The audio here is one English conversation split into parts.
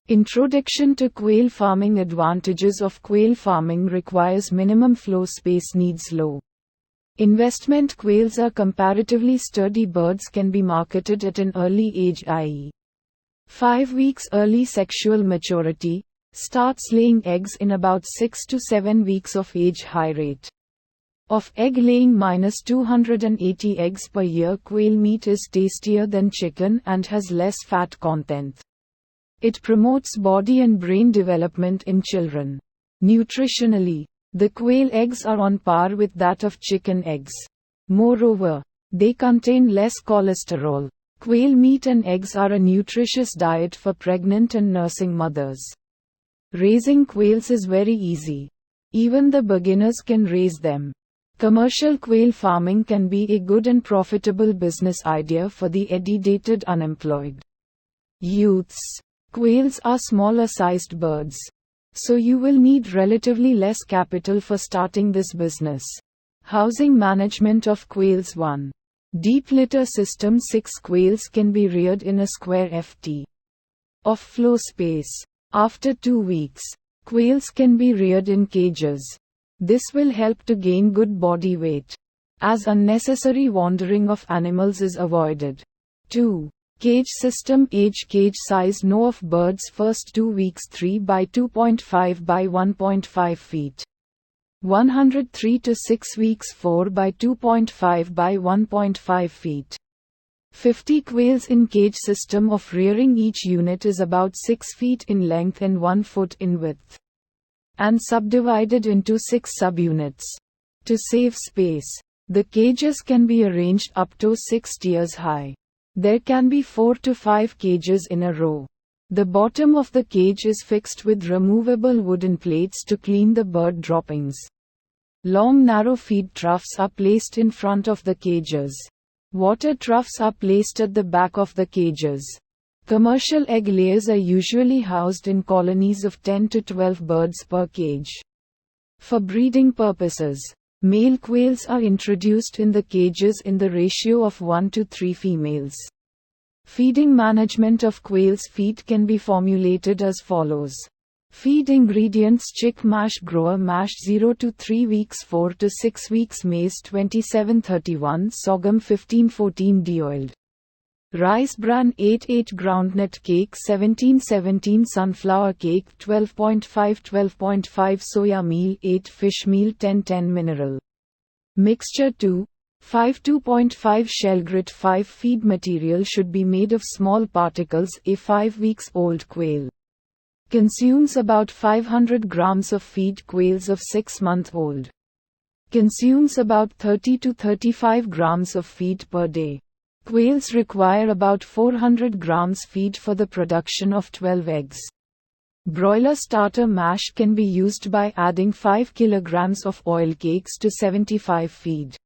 Introduction to quail farming. Advantages of quail farming: requires minimum floor space, needs low investment. Quails are comparatively sturdy birds, can be marketed at an early age, i.e. 5 weeks. Early sexual maturity, starts laying eggs in about 6 to 7 weeks of age. High rate of egg laying, -280 eggs per year. Quail meat is tastier than chicken and has less fat content. It promotes body and brain development in children. Nutritionally, the quail eggs are on par with that of chicken eggs. Moreover, they contain less cholesterol. Quail meat and eggs are a nutritious diet for pregnant and nursing mothers. Raising quails is very easy. Even the beginners can raise them. Commercial quail farming can be a good and profitable business idea for the educated unemployed youths. Quails are smaller sized birds, so you will need relatively less capital for starting this business. Housing management of quails. 1. Deep litter system. 6 quails can be reared in a square ft of floor space. After 2 weeks, quails can be reared in cages. This will help to gain good body weight, as unnecessary wandering of animals is avoided. 2. Cage system. Age cage size. No of birds first 2 weeks 3 by 2.5 by 1.5 feet. 103 to 6 weeks 4 by 2.5 by 1.5 feet. 50 quails in cage system of rearing. Each unit is about 6 feet in length and 1 foot in width, and subdivided into 6 subunits. To save space, the cages can be arranged up to 6 tiers high. There can be 4 to 5 cages in a row. The bottom of the cage is fixed with removable wooden plates to clean the bird droppings. Long narrow feed troughs are placed in front of the cages. Water troughs are placed at the back of the cages. Commercial egg layers are usually housed in colonies of 10 to 12 birds per cage. For breeding purposes, male quails are introduced in the cages in the ratio of 1 to 3 females. Feeding management of quails' feed can be formulated as follows. Feed ingredients: chick mash, grower mash, 0 to 3 weeks, 4 to 6 weeks, maize 27-31, sorghum 15-14, de-oiled rice bran 8-8, groundnut cake 17-17, sunflower cake 12.5, soya meal 8, fish meal 10-10, mineral mixture 2.5, 2.5, shell grit 5. Feed material should be made of small particles. A 5 weeks old quail consumes about 500 grams of feed. Quails of 6 months old consumes about 30 to 35 grams of feed per day. Quails require about 400 grams feed for the production of 12 eggs. Broiler starter mash can be used by adding 5 kilograms of oil cakes to 75 feed.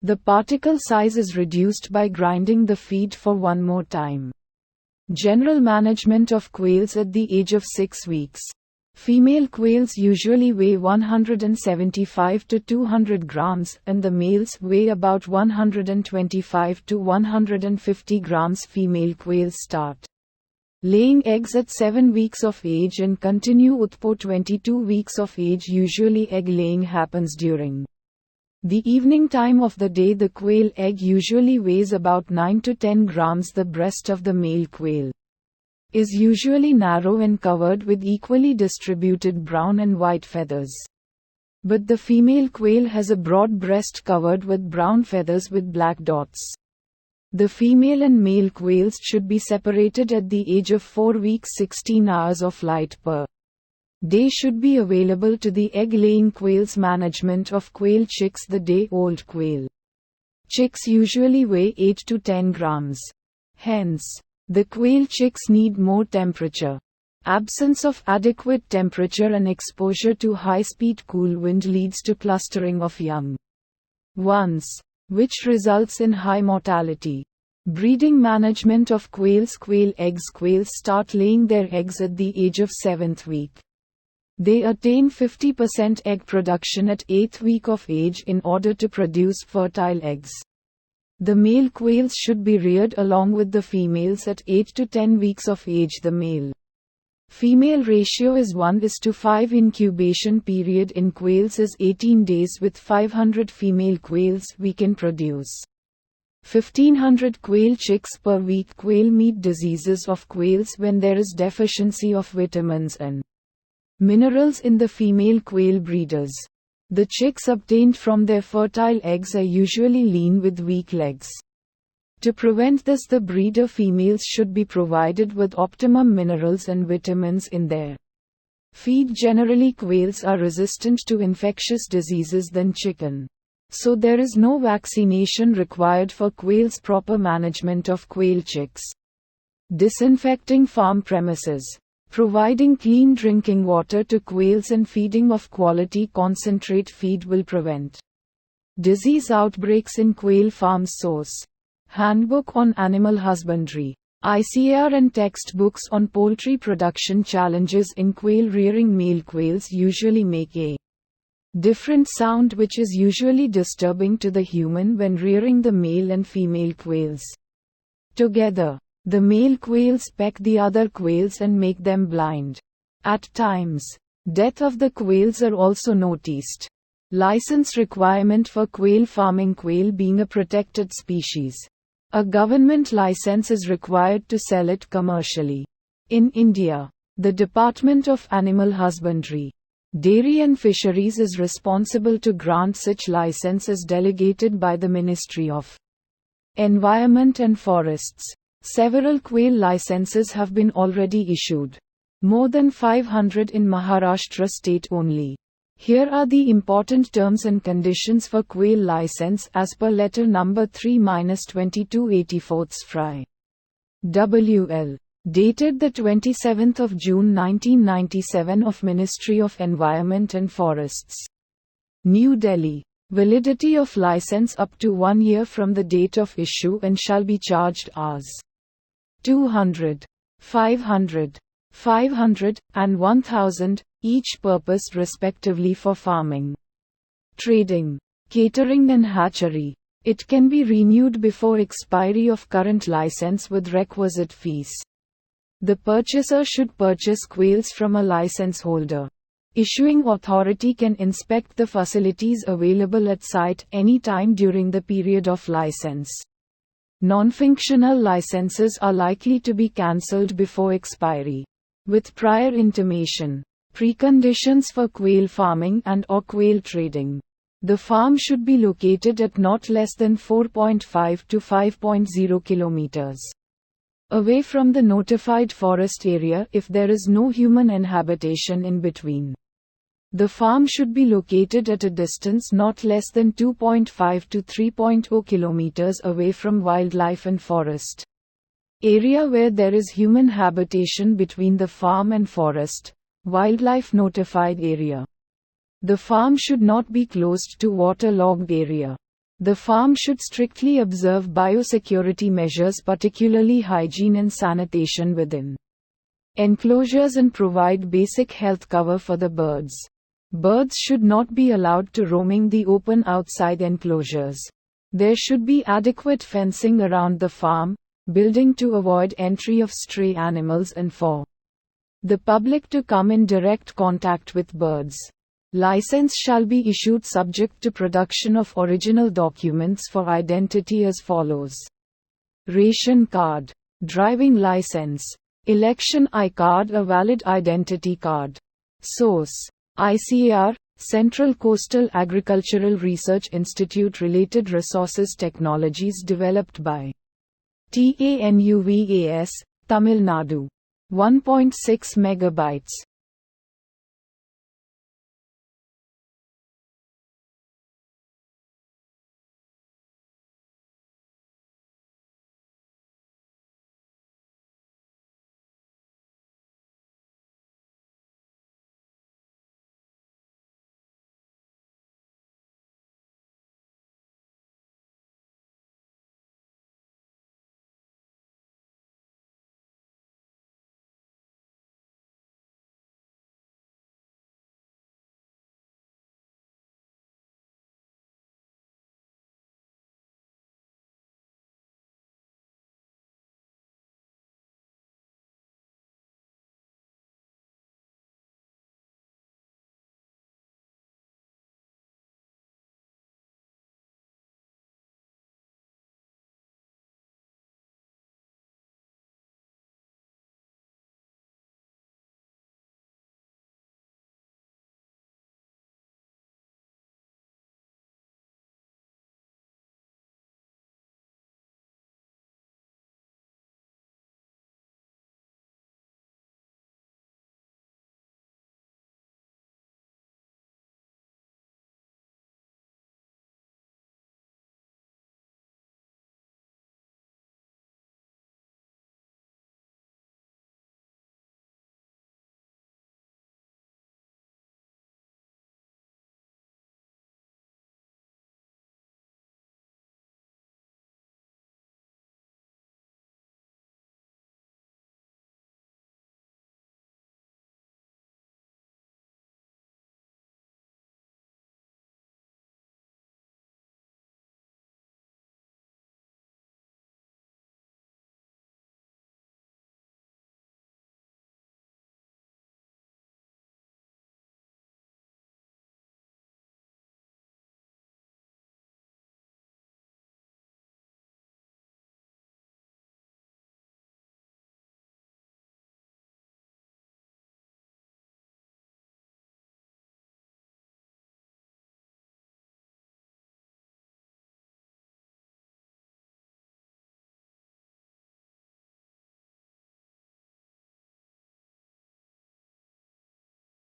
The particle size is reduced by grinding the feed for one more time. General management of quails at the age of 6 weeks. Female quails usually weigh 175 to 200 grams, and the males weigh about 125 to 150 grams. Female quails start laying eggs at 7 weeks of age and continue utpo 22 weeks of age. Usually egg laying happens during the evening time of the day. The quail egg usually weighs about 9 to 10 grams. The breast of the male quail is usually narrow and covered with equally distributed brown and white feathers. But the female quail has a broad breast covered with brown feathers with black dots. The female and male quails should be separated at the age of 4 weeks. 16 hours of light per day should be available to the egg-laying quails. Management of quail chicks. The day-old quail chicks usually weigh 8 to 10 grams. Hence, the quail chicks need more temperature. Absence of adequate temperature and exposure to high-speed cool wind leads to clustering of young ones, which results in high mortality. Breeding management of quails. Quail eggs. Quails start laying their eggs at the age of 7th week. They attain 50% egg production at 8th week of age in order to produce fertile eggs. The male quails should be reared along with the females at 8 to 10 weeks of age. The male Female ratio is 1:5. Incubation period in quails is 18 days. With 500 female quails we can produce 1500 quail chicks per week. Quail meat diseases of quails. When there is deficiency of vitamins and minerals in the female quail breeders, the chicks obtained from their fertile eggs are usually lean with weak legs. To prevent this, the breeder females should be provided with optimum minerals and vitamins in their feed. Generally, quails are resistant to infectious diseases than chicken, so there is no vaccination required for quails. Proper management of quail chicks. Disinfecting farm premises, providing clean drinking water to quails and feeding of quality concentrate feed will prevent disease outbreaks in quail farms. Source: Handbook on Animal Husbandry, ICAR, and textbooks on poultry production challenges in quail rearing. Male quails usually make a different sound which is usually disturbing to the human when rearing the male and female quails together. The male quails peck the other quails and make them blind. At times, death of the quails are also noticed. License requirement for quail farming. Quail being a protected species, a government license is required to sell it commercially. In India, the Department of Animal Husbandry, Dairy and Fisheries is responsible to grant such license as delegated by the Ministry of Environment and Forests. Several quail licenses have been already issued, more than 500 in Maharashtra state only. Here are the important terms and conditions for quail license as per letter number 3-2284 Fry. WL. Dated the 27th of June 1997 of Ministry of Environment and Forests. New Delhi. Validity of license up to 1 year from the date of issue and shall be charged as 200, 500, 500, and 1000, each purpose respectively for farming, trading, catering and hatchery. It can be renewed before expiry of current license with requisite fees. The purchaser should purchase quails from a license holder. Issuing authority can inspect the facilities available at site any time during the period of license. Non-functional licenses are likely to be cancelled before expiry. With prior intimation. Preconditions for quail farming and/or quail trading. The farm should be located at not less than 4.5 to 5.0 kilometers away from the notified forest area if there is no human inhabitation in between. The farm should be located at a distance not less than 2.5 to 3.0 kilometers away from wildlife and forest area where there is human habitation between the farm and forest, wildlife notified area. The farm should not be closed to waterlogged area. The farm should strictly observe biosecurity measures, particularly hygiene and sanitation within enclosures, and provide basic health cover for the birds. Birds should not be allowed to roaming the open outside enclosures. There should be adequate fencing around the farm, building to avoid entry of stray animals and for the public to come in direct contact with birds. License shall be issued subject to production of original documents for identity as follows: ration card, driving license, election I card, a valid identity card. Source: ICAR, Central Coastal Agricultural Research Institute. Related resources. Technologies developed by TANUVAS, Tamil Nadu. 1.6 megabytes.